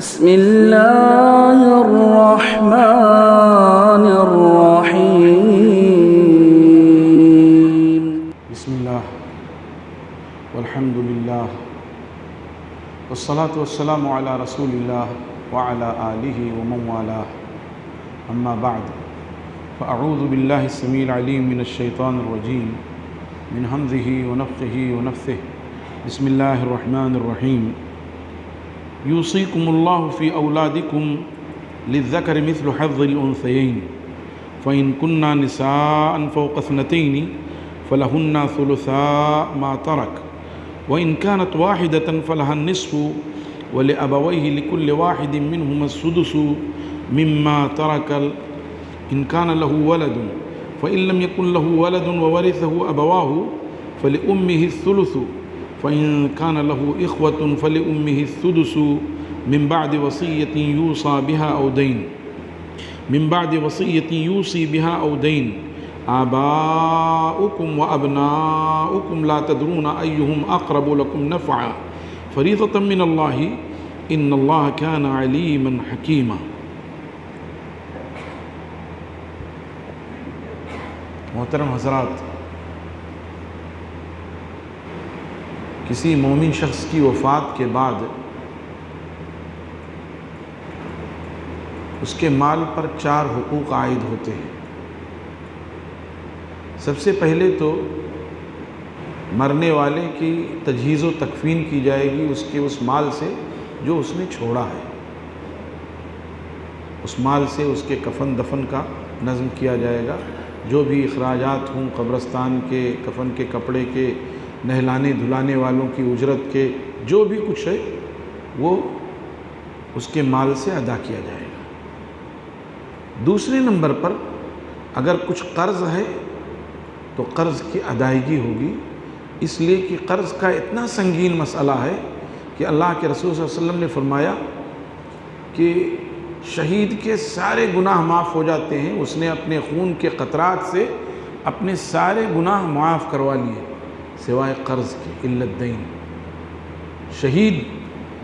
بسم الله الرحمن الرحيم. بسم الله والحمد لله والصلاة والسلام على رسول الله وعلى آله ومن والاه، أما بعد فأعوذ بالله السميع العليم من الشيطان الرجيم من همزه ونفخه ونفثه. بسم الله الرحمن الرحيم. يوصيكم الله في أولادكم للذكر مثل حظ الأنثيين فإن كنا نساء فوق اثنتين فلهن ثلثا ما ترك وإن كانت واحدة فلها النصف ولأبويه لكل واحد منهما السدس مما ترك إن كان له ولد فإن لم يكن له ولد وورثه أبواه فلأمه الثلث فإن كان له إخوة فلأمه السدس من بعد وصية يوصى بها أو دين أو دين. آباؤكم وأبناؤكم لا تدرون أيهم أقرب لكم نفعا فريضة من الله إن الله كان عليما حكيما. محترم حضرات، کسی مومن شخص کی وفات کے بعد اس کے مال پر 4 حقوق عائد ہوتے ہیں. سب سے پہلے تو مرنے والے کی تجہیز و تکفین کی جائے گی اس مال سے جو اس نے چھوڑا ہے. اس مال سے اس کے کفن دفن کا نظم کیا جائے گا. جو بھی اخراجات ہوں قبرستان کے، کفن کے کپڑے کے، نہلانے دھلانے والوں کی اجرت کے، جو بھی کچھ ہے وہ اس کے مال سے ادا کیا جائے گا. دوسرے نمبر پر اگر کچھ قرض ہے تو قرض کی ادائیگی ہوگی، اس لیے کہ قرض کا اتنا سنگین مسئلہ ہے کہ اللہ کے رسول صلی اللہ علیہ وسلم نے فرمایا کہ شہید کے سارے گناہ معاف ہو جاتے ہیں. اس نے اپنے خون کے قطرات سے اپنے سارے گناہ معاف کروا لیے سوائے قرض کے، علت دین. شہید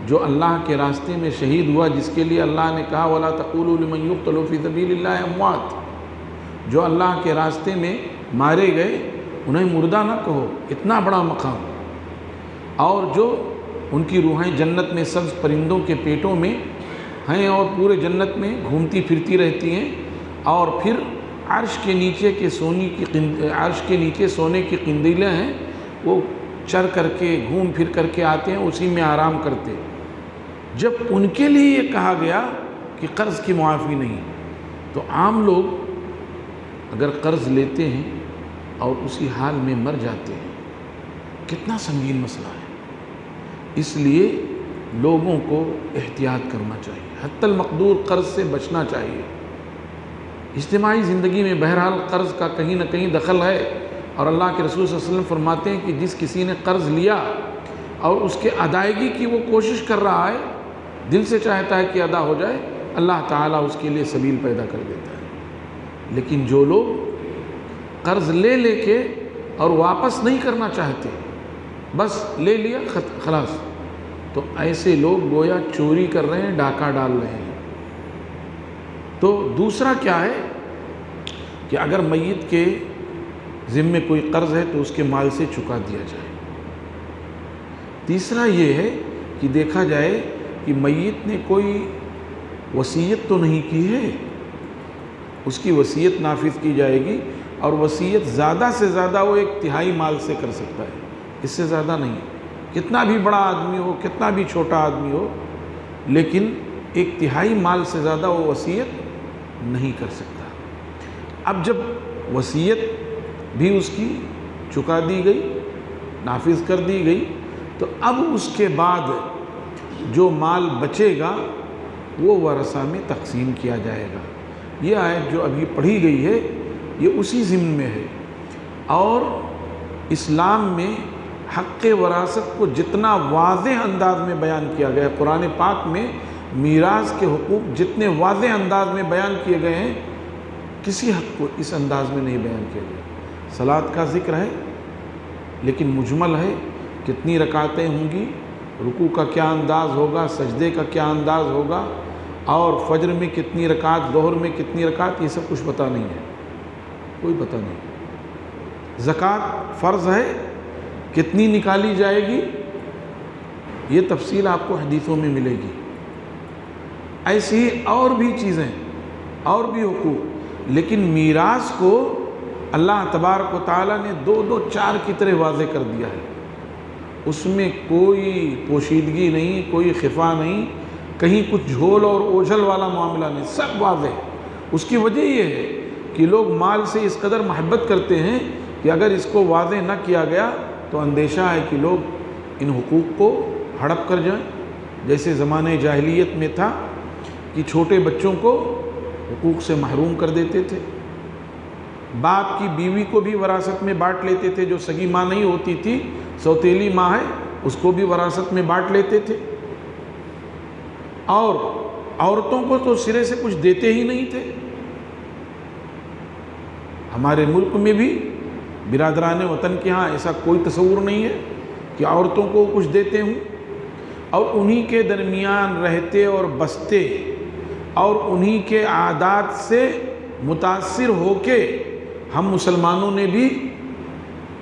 جو اللہ کے راستے میں شہید ہوا، جس کے لیے اللہ نے کہا وَلَا تَقُولُوا لِمَنْ يُقْتَلُ فِي سَبِيلِ اللَّهِ أَمْوَاتٌ، جو اللہ کے راستے میں مارے گئے انہیں مردہ نہ کہو، اتنا بڑا مقام. اور جو ان کی روحیں جنت میں سبز پرندوں کے پیٹوں میں ہیں اور پورے جنت میں گھومتی پھرتی رہتی ہیں، اور پھر عرش کے نیچے سونے کی قندیلیں ہیں، وہ چر کر کے گھوم پھر کر کے آتے ہیں، اسی میں آرام کرتے. جب ان کے لیے یہ کہا گیا کہ قرض کی معافی نہیں، تو عام لوگ اگر قرض لیتے ہیں اور اسی حال میں مر جاتے ہیں، کتنا سنگین مسئلہ ہے. اس لیے لوگوں کو احتیاط کرنا چاہیے، حتی المقدور قرض سے بچنا چاہیے. اجتماعی زندگی میں بہرحال قرض کا کہیں نہ کہیں دخل ہے، اور اللہ کے رسول صلی اللہ علیہ وسلم فرماتے ہیں کہ جس کسی نے قرض لیا اور اس کے ادائیگی کی وہ کوشش کر رہا ہے، دل سے چاہتا ہے کہ ادا ہو جائے، اللہ تعالیٰ اس کے لیے سبیل پیدا کر دیتا ہے. لیکن جو لوگ قرض لے کے اور واپس نہیں کرنا چاہتے، بس لے لیا خلاص، تو ایسے لوگ گویا چوری کر رہے ہیں، ڈاکہ ڈال رہے ہیں. تو دوسرا کیا ہے کہ اگر میت کے ذمے کوئی قرض ہے تو اس کے مال سے چکا دیا جائے. تیسرا یہ ہے کہ دیکھا جائے کہ میت نے کوئی وصیت تو نہیں کی ہے، اس کی وصیت نافذ کی جائے گی، اور وصیت زیادہ سے زیادہ وہ 1/3 مال سے کر سکتا ہے، اس سے زیادہ نہیں. کتنا بھی بڑا آدمی ہو، کتنا بھی چھوٹا آدمی ہو، لیکن 1/3 مال سے زیادہ وہ وصیت نہیں کر سکتا. اب جب وصیت بھی اس کی چکا دی گئی، نافذ کر دی گئی، تو اب اس کے بعد جو مال بچے گا وہ ورثہ میں تقسیم کیا جائے گا. یہ آیت جو ابھی پڑھی گئی ہے یہ اسی ضمن میں ہے. اور اسلام میں حق وراثت کو جتنا واضح انداز میں بیان کیا گیا ہے، قرآن پاک میں میراث کے حقوق جتنے واضح انداز میں بیان کیے گئے ہیں، کسی حق کو اس انداز میں نہیں بیان کیا گیا. صلاۃ کا ذکر ہے لیکن مجمل ہے، کتنی رکعتیں ہوں گی، رکوع کا کیا انداز ہوگا، سجدے کا کیا انداز ہوگا، اور فجر میں کتنی رکعت، ظہر میں کتنی رکعت، یہ سب کچھ پتہ نہیں ہے، کوئی پتہ نہیں۔ زکوٰۃ فرض ہے، کتنی نکالی جائے گی، یہ تفصیل آپ کو حدیثوں میں ملے گی۔ ایسی ہی اور بھی چیزیں، اور بھی حقوق، لیکن میراث کو اللہ تبارک و تعالیٰ نے دو دو چار کی طرح واضح کر دیا ہے، اس میں کوئی پوشیدگی نہیں، کوئی خفا نہیں، کہیں کچھ جھول اور اوجھل والا معاملہ نہیں، سب واضح۔ اس کی وجہ یہ ہے کہ لوگ مال سے اس قدر محبت کرتے ہیں کہ اگر اس کو واضح نہ کیا گیا تو اندیشہ ہے کہ لوگ ان حقوق کو ہڑپ کر جائیں، جیسے زمانہ جاہلیت میں تھا کہ چھوٹے بچوں کو حقوق سے محروم کر دیتے تھے، باپ کی بیوی کو بھی وراثت میں بانٹ لیتے تھے، جو سگی ماں نہیں ہوتی تھی، سوتیلی ماں ہے، اس کو بھی وراثت میں بانٹ لیتے تھے، اور عورتوں کو تو سرے سے کچھ دیتے ہی نہیں تھے۔ ہمارے ملک میں بھی برادران وطن کے ہاں ایسا کوئی تصور نہیں ہے کہ عورتوں کو کچھ دیتے ہوں، اور انہی کے درمیان رہتے اور بستے اور انہی کے عادات سے متاثر ہو کے ہم مسلمانوں نے بھی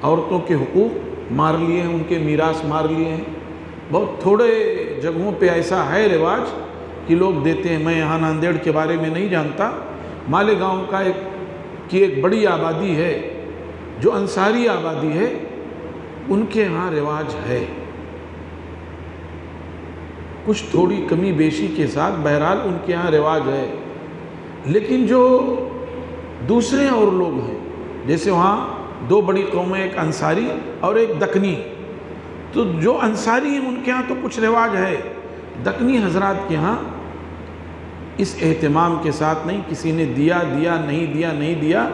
عورتوں کے حقوق مار لیے ہیں، ان کے میراث مار لیے ہیں۔ بہت تھوڑے جگہوں پہ ایسا ہے رواج کہ لوگ دیتے ہیں۔ میں یہاں ناندیڑ کے بارے میں نہیں جانتا، مالیگاؤں کا ایک بڑی آبادی ہے جو انصاری آبادی ہے، ان کے ہاں رواج ہے، کچھ تھوڑی کمی بیشی کے ساتھ، بہرحال ان کے ہاں رواج ہے۔ لیکن جو دوسرے اور لوگ ہیں، جیسے وہاں دو بڑی قومیں، ایک انصاری اور ایک دکنی، تو جو انصاری ہیں ان کے ہاں تو کچھ رواج ہے، دکنی حضرات کے ہاں اس اہتمام کے ساتھ نہیں، کسی نے دیا نہیں دیا،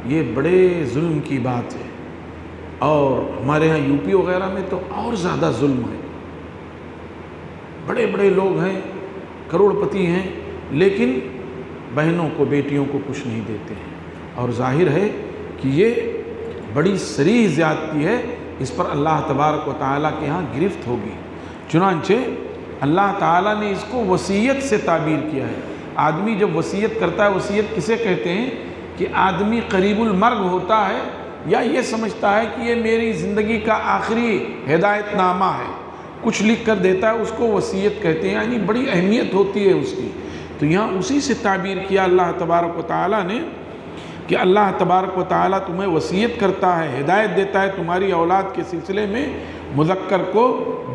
یہ بڑے ظلم کی بات ہے۔ اور ہمارے ہاں یو پی وغیرہ میں تو اور زیادہ ظلم ہے، بڑے بڑے لوگ ہیں، کروڑ پتی ہیں، لیکن بہنوں کو، بیٹیوں کو کچھ نہیں دیتے ہیں، اور ظاہر ہے کہ یہ بڑی صریح زیادتی ہے، اس پر اللہ تبارک و تعالیٰ کے ہاں گرفت ہوگی۔ چنانچہ اللہ تعالیٰ نے اس کو وصیت سے تعبیر کیا ہے۔ آدمی جب وصیت کرتا ہے، وصیت کسے کہتے ہیں کہ آدمی قریب المرگ ہوتا ہے، یا یہ سمجھتا ہے کہ یہ میری زندگی کا آخری ہدایت نامہ ہے، کچھ لکھ کر دیتا ہے، اس کو وصیت کہتے ہیں، یعنی بڑی اہمیت ہوتی ہے اس کی۔ تو یہاں اسی سے تعبیر کیا اللہ تبارک و تعالیٰ نے کہ اللہ تبارک و تعالیٰ تمہیں وصیت کرتا ہے، ہدایت دیتا ہے تمہاری اولاد کے سلسلے میں، مذکر کو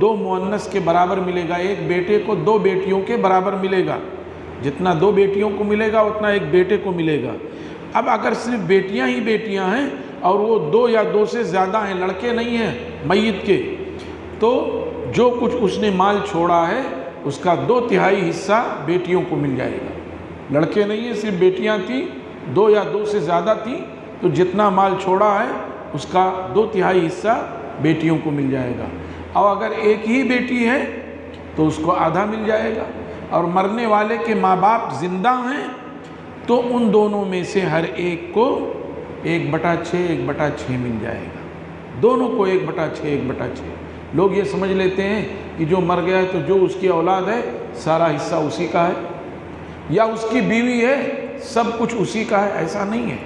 2 مؤنث کے برابر ملے گا، ایک بیٹے کو 2 بیٹیوں کے برابر ملے گا، جتنا 2 بیٹیوں کو ملے گا اتنا ایک بیٹے کو ملے گا۔ اب اگر صرف بیٹیاں ہی بیٹیاں ہیں اور وہ 2 یا 2 سے زیادہ ہیں، لڑکے نہیں ہیں میت کے، تو جو کچھ اس نے مال چھوڑا ہے اس کا 2/3 حصہ بیٹیوں کو مل جائے گا۔ لڑکے نہیں ہیں، صرف بیٹیاں تھیں، 2 یا 2 سے زیادہ تھیں، تو جتنا مال چھوڑا ہے اس کا 2/3 حصہ بیٹیوں کو مل جائے گا، اور اگر ایک ہی بیٹی ہے تو اس کو آدھا مل جائے گا، اور مرنے والے کے ماں باپ زندہ ہیں تو ان دونوں میں سے ہر ایک کو 1/6 مل جائے گا، دونوں کو 1/6 لوگ یہ سمجھ لیتے ہیں کہ جو مر گیا ہے تو جو اس کی اولاد ہے سارا حصہ اسی کا ہے، یا اس کی بیوی ہے سب کچھ اسی کا ہے، ایسا نہیں ہے،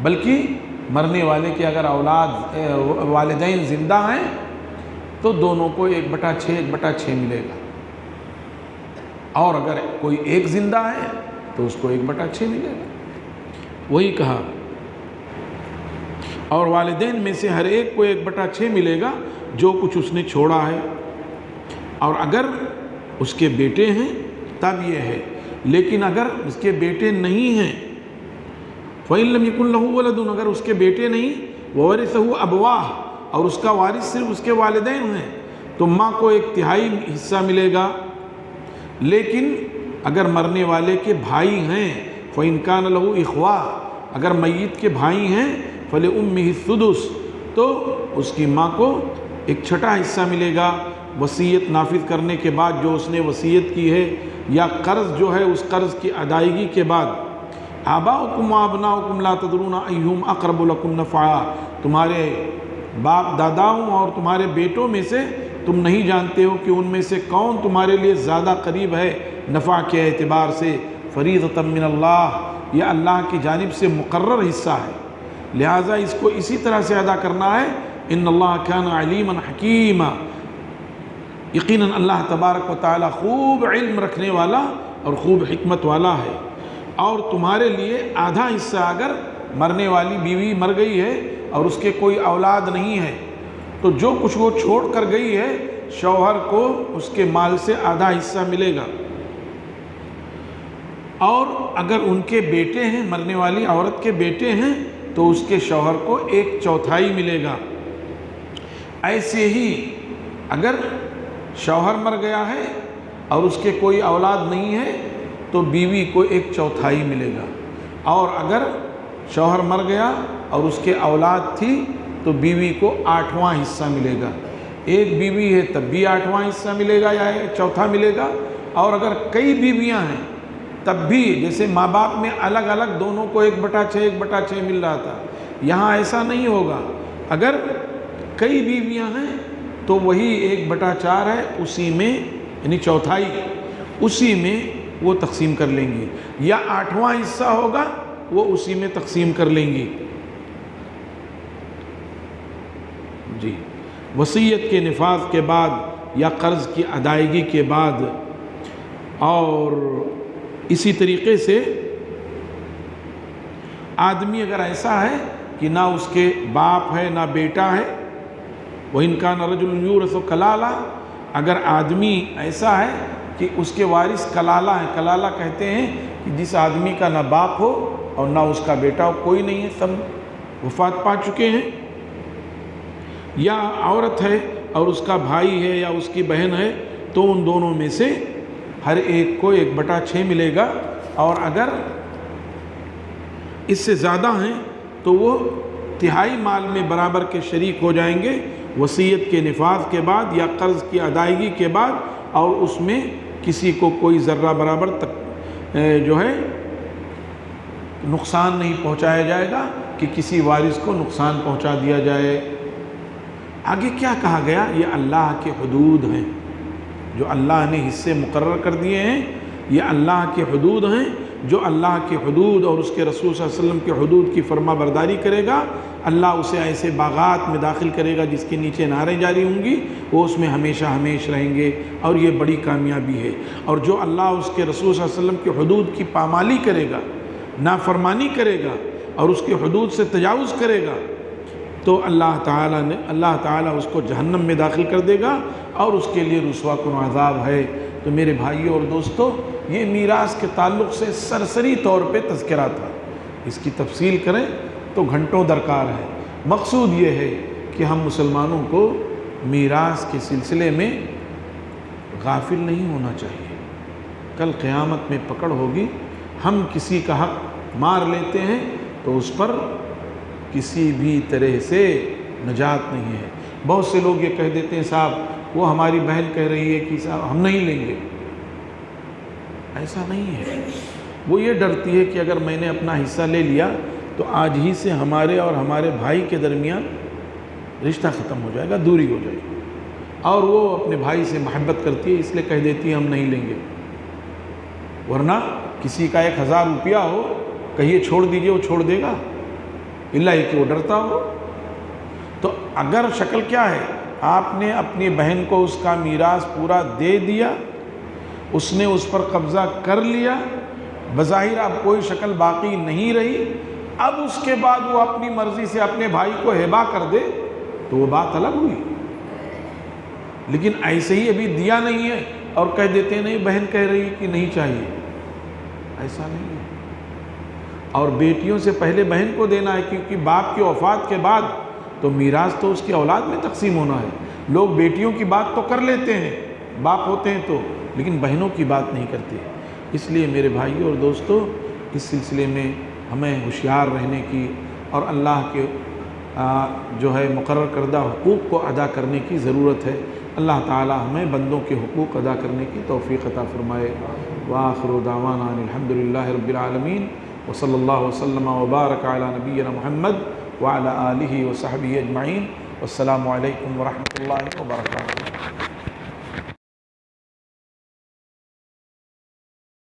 بلکہ مرنے والے کے اگر اولاد والدین زندہ ہیں تو دونوں کو 1/6 ملے گا، اور اگر کوئی ایک زندہ ہے تو اس کو 1/6 ملے گا۔ وہی کہا، اور والدین میں سے ہر ایک کو 1/6 ملے گا جو کچھ اس نے چھوڑا ہے، اور اگر اس کے بیٹے ہیں تب یہ ہے، لیکن اگر اس کے بیٹے نہیں ہیں فَإِن لَمْ يَكُنْ لَهُ وَلَدٌ، اگر اس کے بیٹے نہیں، وَوَرِثَهُ أَبْوَاهُ، اور اس کا وارث صرف اس کے والدین ہیں، تو ماں کو 1/3 حصہ ملے گا۔ لیکن اگر مرنے والے کے بھائی ہیں، فَإِن كَانَ لَهُ إِخْوَةٌ، اگر میت کے بھائی ہیں، فَلِأُمِّهِ السُّدُسُ، تو اس کی ماں کو 1/6 حصہ ملے گا، وصیت نافذ کرنے کے بعد جو اس نے وصیت کی ہے، یا قرض جو ہے اس قرض کی ادائیگی کے بعد۔ آباؤکم وابناؤکم لا تدرون ایہم اقرب لکم نفعا، تمہارے باپ داداؤں اور تمہارے بیٹوں میں سے تم نہیں جانتے ہو کہ ان میں سے کون تمہارے لیے زیادہ قریب ہے نفع کے اعتبار سے، فریضۃ من اللہ، یہ اللہ کی جانب سے مقرر حصہ ہے، لہٰذا اس کو اسی طرح سے ادا کرنا ہے۔ ان اللہ کان علیما حکیما، یقیناً اللہ تبارک و تعالی خوب علم رکھنے والا اور خوب حکمت والا ہے۔ اور تمہارے لیے آدھا حصہ، اگر مرنے والی بیوی مر گئی ہے اور اس کے کوئی اولاد نہیں ہے تو جو کچھ وہ چھوڑ کر گئی ہے شوہر کو اس کے مال سے آدھا حصہ ملے گا، اور اگر ان کے بیٹے ہیں، مرنے والی عورت کے بیٹے ہیں، تو اس کے شوہر کو 1/4 ملے گا۔ ایسے ہی اگر شوہر مر گیا ہے اور اس کے کوئی اولاد نہیں ہے تو بیوی کو 1/4 ملے گا، اور اگر شوہر مر گیا اور اس کے اولاد تھی تو بیوی کو 8واں حصہ ملے گا۔ ایک بیوی ہے تب بھی 8واں حصہ ملے گا یا 1/4 ملے گا، اور اگر کئی بیویاں ہیں تب بھی، جیسے ماں باپ میں الگ الگ دونوں کو 1/6 1/6 مل رہا تھا، یہاں ایسا نہیں ہوگا۔ اگر کئی بیویاں ہیں تو وہی 1/4 ہے، اسی میں یعنی 1/4 اسی میں وہ تقسیم کر لیں گی، یا 8واں حصہ ہوگا وہ اسی میں تقسیم کر لیں گی۔ جی، وصیت کے نفاذ کے بعد یا قرض کی ادائیگی کے بعد، اور اسی طریقے سے آدمی اگر ایسا ہے کہ نہ اس کے باپ ہے نہ بیٹا ہے، وَإِنْ كَانَ رَجُلٌ يُورَثُ كَلَالَةً، اگر آدمی ایسا ہے کہ اس کے وارث کلالہ ہیں، کلالہ کہتے ہیں کہ جس آدمی کا نہ باپ ہو اور نہ اس کا بیٹا ہو، کوئی نہیں ہے، سب وفات پا چکے ہیں، یا عورت ہے اور اس کا بھائی ہے یا اس کی بہن ہے، تو ان دونوں میں سے ہر ایک کو 1/6 ملے گا، اور اگر اس سے زیادہ ہیں تو وہ تہائی مال میں برابر کے شریک ہو جائیں گے وصیت کے نفاذ کے بعد یا قرض کی ادائیگی کے بعد، اور اس میں کسی کو کوئی ذرہ برابر تک جو ہے نقصان نہیں پہنچایا جائے گا کہ کسی وارث کو نقصان پہنچا دیا جائے۔ آگے کیا کہا گیا؟ یہ اللہ کے حدود ہیں، جو اللہ نے حصے مقرر کر دیے ہیں، یہ اللہ کے حدود ہیں۔ جو اللہ کے حدود اور اس کے رسول صلی اللہ علیہ وسلم کے حدود کی فرما برداری کرے گا، اللہ اسے ایسے باغات میں داخل کرے گا جس کے نیچے نہریں جاری ہوں گی، وہ اس میں ہمیشہ ہمیش رہیں گے، اور یہ بڑی کامیابی ہے۔ اور جو اللہ اس کے رسول صلی اللہ علیہ وسلم کے حدود کی پامالی کرے گا، نافرمانی کرے گا اور اس کے حدود سے تجاوز کرے گا، تو اللہ تعالیٰ اس کو جہنم میں داخل کر دے گا، اور اس کے لیے رسوا کن عذاب ہے۔ تو میرے بھائیوں اور دوستو، یہ میراث کے تعلق سے سرسری طور پہ تذکرہ تھا، اس کی تفصیل کریں تو گھنٹوں درکار ہے۔ مقصود یہ ہے کہ ہم مسلمانوں کو میراث کے سلسلے میں غافل نہیں ہونا چاہیے۔ کل قیامت میں پکڑ ہوگی، ہم کسی کا حق مار لیتے ہیں تو اس پر کسی بھی طرح سے نجات نہیں ہے۔ بہت سے لوگ یہ کہہ دیتے ہیں صاحب وہ ہماری بہن کہہ رہی ہے کہ صاحب ہم نہیں لیں گے، ایسا نہیں ہے۔ وہ یہ ڈرتی ہے کہ اگر میں نے اپنا حصہ لے لیا تو آج ہی سے ہمارے اور ہمارے بھائی کے درمیان رشتہ ختم ہو جائے گا، دوری ہو جائے گی، اور وہ اپنے بھائی سے محبت کرتی ہے، اس لیے کہہ دیتی ہے ہم نہیں لیں گے۔ ورنہ کسی کا 1000 روپیہ ہو، کہیے چھوڑ دیجئے، وہ چھوڑ دے گا، اللہ ہی کہ وہ ڈرتا ہو۔ تو اگر شکل کیا ہے، آپ نے اپنی بہن کو اس کا میراث پورا دے دیا، اس نے اس پر قبضہ کر لیا، بظاہر اب کوئی شکل باقی نہیں رہی، اب اس کے بعد وہ اپنی مرضی سے اپنے بھائی کو ہبہ کر دے تو وہ بات الگ ہوئی۔ لیکن ایسے ہی ابھی دیا نہیں ہے اور کہہ دیتے ہیں نہیں بہن کہہ رہی کہ نہیں چاہیے، ایسا نہیں ہے۔ اور بیٹیوں سے پہلے بہن کو دینا ہے، کیونکہ باپ کی وفات کے بعد تو میراث تو اس کی اولاد میں تقسیم ہونا ہے۔ لوگ بیٹیوں کی بات تو کر لیتے ہیں، باپ ہوتے ہیں تو، لیکن بہنوں کی بات نہیں کرتے۔ اس لیے میرے بھائیوں اور دوستو، اس سلسلے میں ہمیں ہوشیار رہنے کی اور اللہ کے جو ہے مقرر کردہ حقوق کو ادا کرنے کی ضرورت ہے۔ اللہ تعالی ہمیں بندوں کے حقوق ادا کرنے کی توفیق عطا فرمائے۔ وآخر دعوانا الحمدللہ رب العالمین، وصلی اللہ وسلم وبارک علی نبینا محمد وعلی آلہ وصحبہ اجمعین، والسلام علیکم ورحمۃ اللہ وبرکاتہ۔